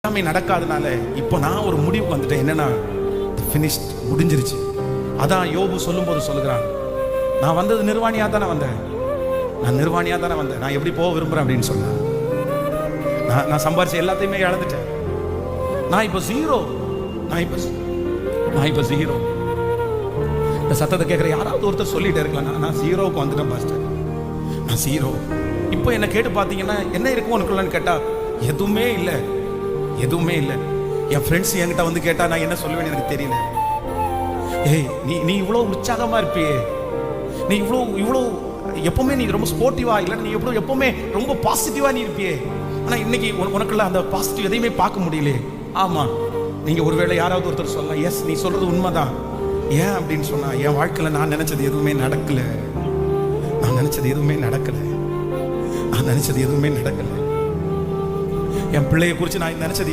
எல்லாமே நடக்காதனால இப்போ நான் ஒரு முடிவுக்கு வந்துட்டேன். என்னன்னா, ஃபினிஷ்ட், முடிஞ்சிருச்சு. அதான் யோபு சொல்லும்போது சொல்லுகிறான், நான் வந்தது நிர்வாணியா தானே வந்தேன், நான் நிர்வாணியா தானே வந்தேன், நான் எப்படி போக விரும்புறேன் அப்படின்னு சொன்னேன். நான் சம்பாரிச்ச எல்லாத்தையுமே இழந்துட்டேன், நான் இப்போ ஜீரோ, நான் இப்போ ஜீரோ. இந்த சத்தத்தை கேட்குற யாராவது ஒருத்தர் சொல்லிட்டே இருக்கலாம், நான் ஜீரோவுக்கு வந்துட்டேன் பாஸ்டர், நான் ஜீரோ. இப்போ என்ன கேட்டு பார்த்தீங்கன்னா என்ன இருக்கும் உனக்குள்ளன்னு கேட்டா எதுவுமே இல்லை, எதுவுமே இல்லை. என் ஃப்ரெண்ட்ஸ் என்கிட்ட வந்து கேட்டா நான் என்ன சொல்லுவேன்னு எனக்கு தெரியல. ஏய், நீ இவ்வளோ உற்சாகமா இருப்பியே, நீ இவ்வளோ எப்பவுமே நீ ரொம்ப ஸ்போர்ட்டிவா இல்லை, நீ எப்பவுமே ரொம்ப பாசிட்டிவா நீ இருப்பியே, ஆனால் இன்னைக்கு உனக்குள்ள அந்த பாசிட்டிவ் எதையுமே பார்க்க முடியல. ஆமா, நீங்க ஒருவேளை யாராவது ஒருத்தர் சொல்லலாம், எஸ் நீ சொல்றது உண்மைதான். ஏன் அப்படின்னு சொன்னா, என் வாழ்க்கையில நான் நினைச்சது எதுவுமே நடக்கல, நான் நினைச்சது எதுவுமே நடக்கல, நான் நினைச்சது எதுவுமே நடக்கல. என் பிள்ளைய குறித்து நான் நினைச்சது